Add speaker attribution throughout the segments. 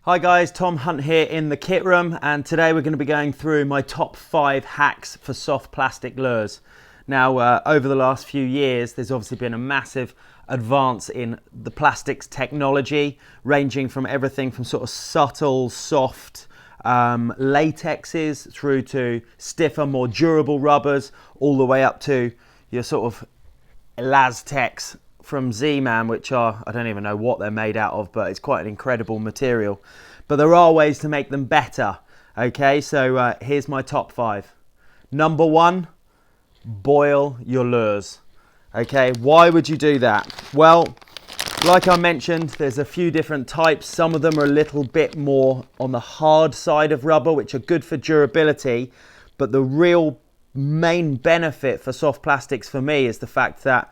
Speaker 1: Hi guys, Tom Hunt here in the kit room, and today we're going to be going through my top 5 hacks for soft plastic lures. Now, over the last few years, there's obviously been a massive advance in the plastics technology, ranging from everything from sort of subtle, soft latexes through to stiffer, more durable rubbers, all the way up to your sort of Elastexs from Z-Man, which are, I don't even know what they're made out of, but it's quite an incredible material. But there are ways to make them better. Okay, so here's my top 5. Number 1, boil your lures. Okay, why would you do that? Well, like I mentioned, there's a few different types. Some of them are a little bit more on the hard side of rubber, which are good for durability, but the real main benefit for soft plastics for me is the fact that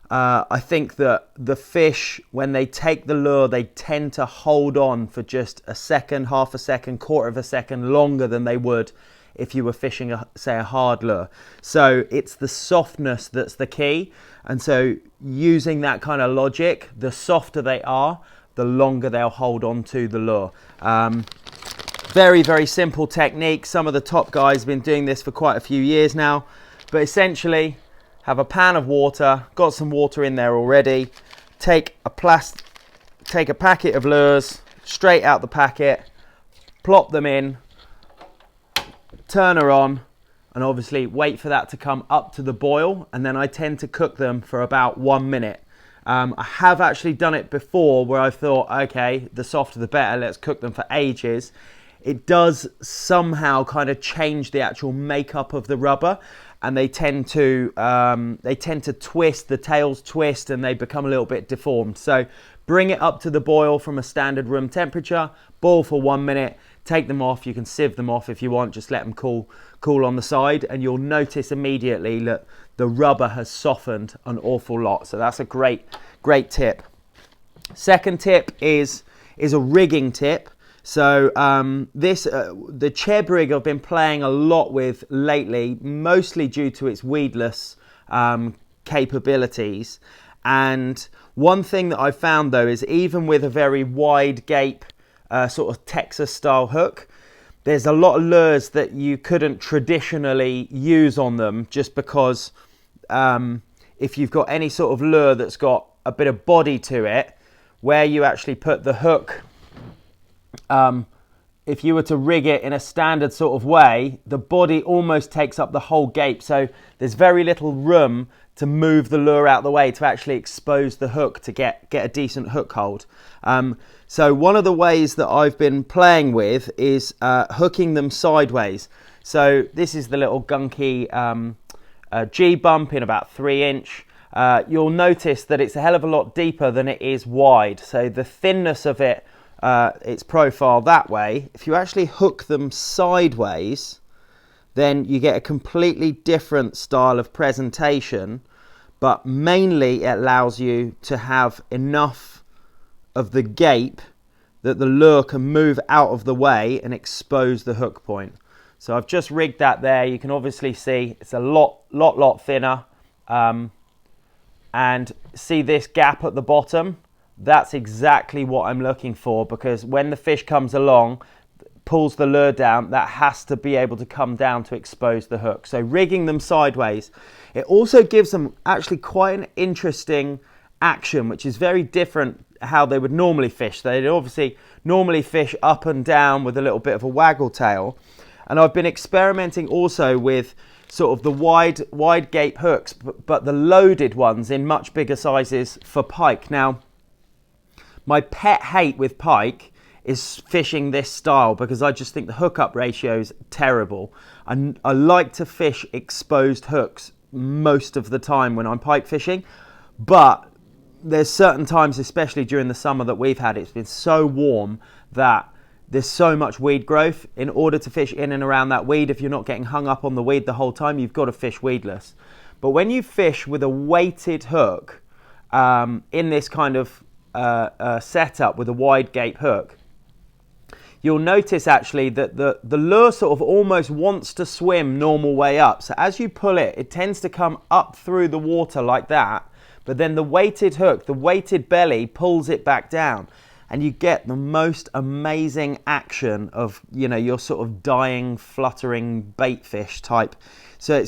Speaker 1: I think that the fish, when they take the lure, they tend to hold on for just a second, half a second, quarter of a second longer than they would if you were fishing, say, a hard lure. So it's the softness that's the key. And so using that kind of logic, the softer they are, the longer they'll hold on to the lure. Very, very simple technique. Some of the top guys have been doing this for quite a few years now. But essentially, have a pan of water, got some water in there already. Take a packet of lures, straight out the packet, plop them in, turn her on, and obviously wait for that to come up to the boil. And then I tend to cook them for about 1 minute. I have actually done it before where I thought, okay, the softer the better, let's cook them for ages. It does somehow kind of change the actual makeup of the rubber, and they tend to twist, the tails twist, and they become a little bit deformed. So bring it up to the boil from a standard room temperature, boil for 1 minute, take them off. You can sieve them off if you want, just let them cool on the side, and you'll notice immediately that the rubber has softened an awful lot. So that's a great tip. Second tip is a rigging tip. So the Cheb rig I've been playing a lot with lately, mostly due to its weedless capabilities. And one thing that I found though is even with a very wide gape sort of Texas style hook, there's a lot of lures that you couldn't traditionally use on them, just because if you've got any sort of lure that's got a bit of body to it, where you actually put the hook, if you were to rig it in a standard sort of way, the body almost takes up the whole gape. So there's very little room to move the lure out of the way to actually expose the hook to get a decent hook hold. So one of the ways that I've been playing with is hooking them sideways. So this is the little gunky G-bump in about 3 inch. You'll notice that it's a hell of a lot deeper than it is wide. So the thinness of it, its profile that way, if you actually hook them sideways, then you get a completely different style of presentation, but mainly it allows you to have enough of the gape that the lure can move out of the way and expose the hook point. So I've just rigged that there. You can obviously see it's a lot thinner, and see this gap at the bottom. That's exactly what I'm looking for, because when the fish comes along, pulls the lure down, that has to be able to come down to expose the hook. So rigging them sideways, it also gives them actually quite an interesting action, which is very different how they would normally fish. They'd obviously normally fish up and down with a little bit of a waggle tail. And I've been experimenting also with sort of the wide gape hooks, but the loaded ones in much bigger sizes for pike. Now, my pet hate with pike is fishing this style, because I just think the hookup ratio is terrible. I like to fish exposed hooks most of the time when I'm pike fishing, but there's certain times, especially during the summer that we've had, it's been so warm that there's so much weed growth. In order to fish in and around that weed, if you're not getting hung up on the weed the whole time, you've got to fish weedless. But when you fish with a weighted hook in this kind of setup with a wide gape hook, you'll notice actually that the lure sort of almost wants to swim normal way up. So as you pull it, it tends to come up through the water like that, but then the weighted hook, the weighted belly, pulls it back down. and you get the most amazing action of, you know, your sort of dying, fluttering bait fish type. So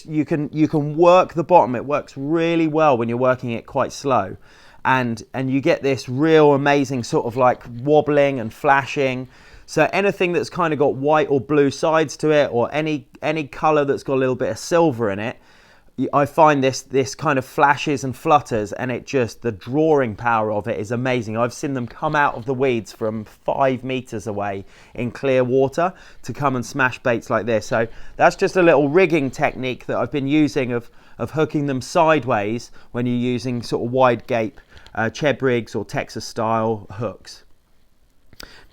Speaker 1: you can work the bottom. It works really well when you're working it quite slow, and you get this real amazing sort of like wobbling and flashing. So anything that's kind of got white or blue sides to it, or any color that's got a little bit of silver in it, I find this kind of flashes and flutters, and it just, the drawing power of it is amazing. I've seen them come out of the weeds from 5 meters away in clear water to come and smash baits like this. So that's just a little rigging technique that I've been using of hooking them sideways when you're using sort of wide gape Cheb rigs or Texas style hooks.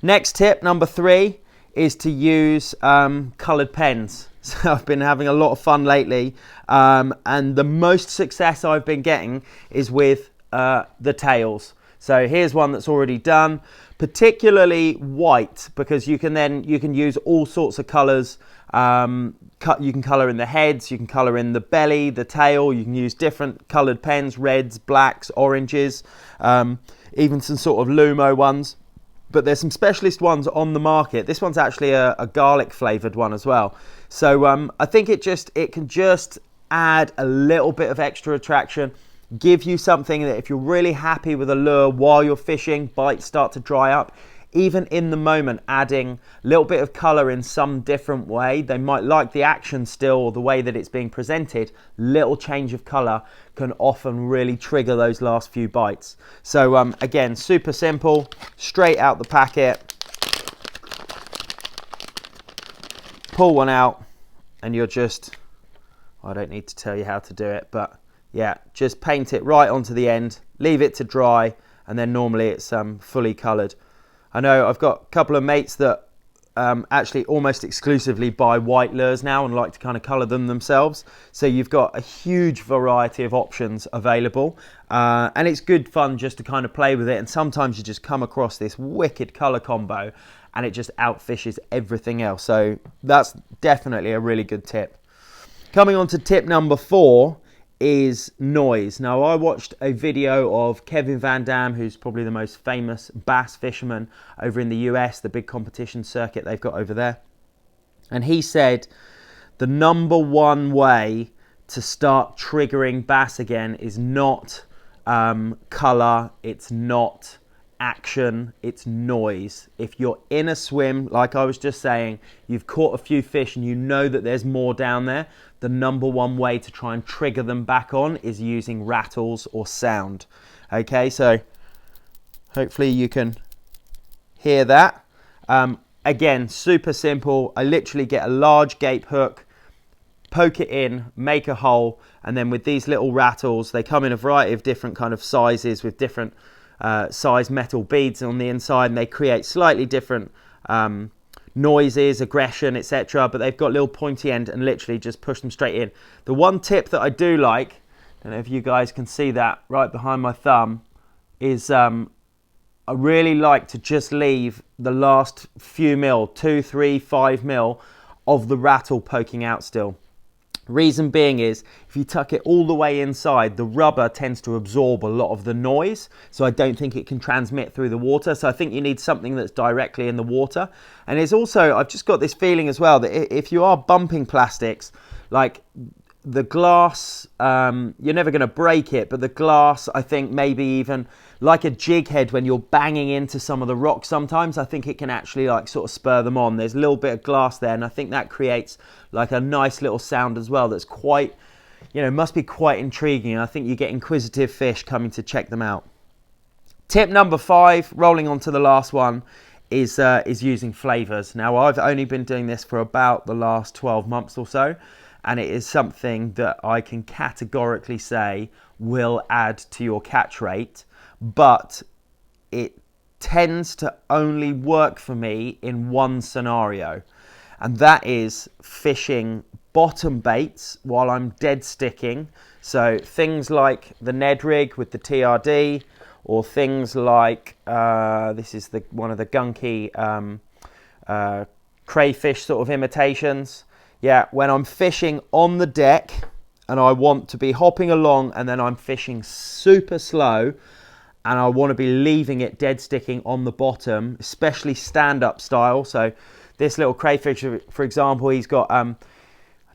Speaker 1: Next tip, number 3, is to use coloured pens. So I've been having a lot of fun lately, and the most success I've been getting is with the tails. So here's one that's already done, particularly white, because you can use all sorts of colours. You can colour in the heads, you can colour in the belly, the tail. You can use different coloured pens, reds, blacks, oranges, even some sort of Lumo ones. But there's some specialist ones on the market. This one's actually a garlic flavoured one as well. So I think it can just add a little bit of extra attraction, give you something that if you're really happy with a lure while you're fishing, bites start to dry up, even in the moment, adding a little bit of colour in some different way. They might like the action still or the way that it's being presented. Little change of colour can often really trigger those last few bites. So again, super simple, straight out the packet. Pull one out, and you're just, I don't need to tell you how to do it, but yeah, just paint it right onto the end, leave it to dry, and then normally it's fully coloured. I know I've got a couple of mates that actually almost exclusively buy white lures now and like to kind of colour them themselves. So you've got a huge variety of options available, and it's good fun just to kind of play with it. And sometimes you just come across this wicked colour combo and it just outfishes everything else. So that's definitely a really good tip. Coming on to tip number 4 is noise. Now, I watched a video of Kevin Van Dam, who's probably the most famous bass fisherman over in the US, the big competition circuit they've got over there. And he said the number one way to start triggering bass again is not color, it's not action, it's noise. If you're in a swim, like I was just saying, you've caught a few fish and you know that there's more down there, the number one way to try and trigger them back on is using rattles or sound. Okay, so hopefully you can hear that. Again, super simple. I literally get a large gape hook, poke it in, make a hole, and then with these little rattles, they come in a variety of different kind of sizes with different size metal beads on the inside, and they create slightly different noises, aggression, etc. But they've got little pointy end, and literally just push them straight in. The one tip that I do like, I don't know if you guys can see that right behind my thumb, is I really like to just leave the last few mil, 2, 3, 5 mil of the rattle poking out still. Reason being is, if you tuck it all the way inside, the rubber tends to absorb a lot of the noise, so I don't think it can transmit through the water. So I think you need something that's directly in the water. And it's also, I've just got this feeling as well, that if you are bumping plastics, like the glass, you're never going to break it, but the glass, I think maybe even like a jig head, when you're banging into some of the rocks sometimes, I think it can actually like sort of spur them on. There's a little bit of glass there, and I think that creates like a nice little sound as well that's quite, you know, must be quite intriguing. I think you get inquisitive fish coming to check them out. Tip number 5, rolling on to the last one, is using flavours. Now, I've only been doing this for about the last 12 months or so, and it is something that I can categorically say will add to your catch rate, but it tends to only work for me in one scenario, and that is fishing bottom baits while I'm dead sticking. So things like the Ned rig with the TRD, or things like this is one of the gunky crayfish sort of imitations. Yeah, when I'm fishing on the deck and I want to be hopping along and then I'm fishing super slow, and I want to be leaving it dead sticking on the bottom, especially stand-up style. So this little crayfish, for example, he's got, I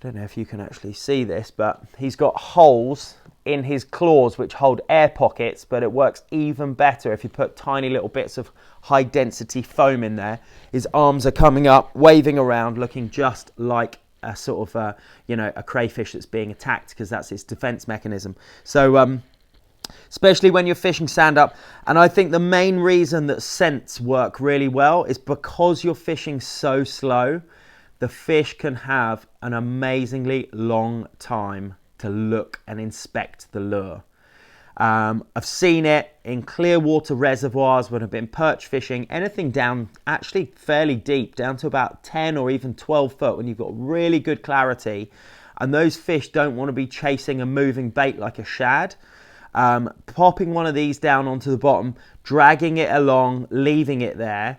Speaker 1: don't know if you can actually see this, but he's got holes in his claws which hold air pockets, but it works even better if you put tiny little bits of high density foam in there. His arms are coming up, waving around, looking just like a sort of, you know, a crayfish that's being attacked, because that's its defense mechanism. So, especially when you're fishing stand up. And I think the main reason that scents work really well is because you're fishing so slow, the fish can have an amazingly long time to look and inspect the lure. I've seen it in clear water reservoirs when I've been perch fishing, anything down actually fairly deep, down to about 10 or even 12 foot, when you've got really good clarity, and those fish don't want to be chasing a moving bait like a shad. Popping one of these down onto the bottom, dragging it along, leaving it there,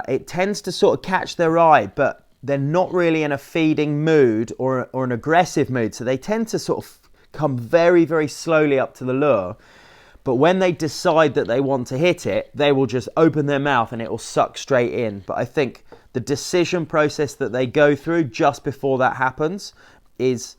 Speaker 1: it tends to sort of catch their eye, but they're not really in a feeding mood or an aggressive mood, so they tend to sort of come very, very slowly up to the lure. But when they decide that they want to hit it, they will just open their mouth and it will suck straight in. But I think the decision process that they go through just before that happens is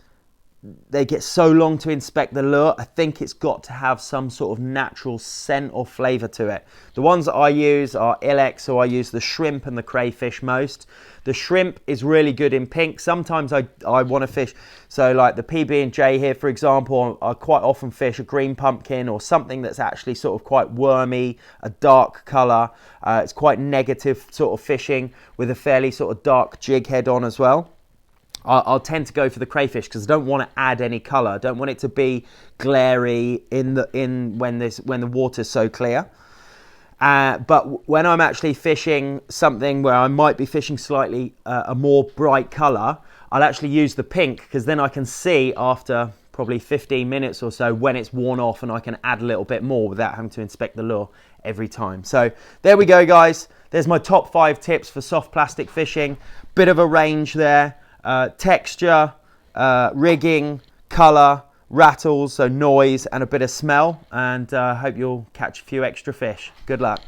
Speaker 1: they get so long to inspect the lure. I think it's got to have some sort of natural scent or flavour to it. The ones that I use are Ilex, so I use the shrimp and the crayfish most. The shrimp is really good in pink. Sometimes I want to fish, so like the PB&J here, for example, I quite often fish a green pumpkin or something that's actually sort of quite wormy, a dark colour. It's quite negative sort of fishing with a fairly sort of dark jig head on as well. I'll tend to go for the crayfish because I don't want to add any colour. I don't want it to be glary when the water's so clear. But when I'm actually fishing something where I might be fishing slightly a more bright colour, I'll actually use the pink, because then I can see after probably 15 minutes or so when it's worn off, and I can add a little bit more without having to inspect the lure every time. So there we go, guys. There's my top 5 tips for soft plastic fishing. Bit of a range there. Texture, rigging, colour, rattles, so noise, and a bit of smell, and hope you'll catch a few extra fish. Good luck.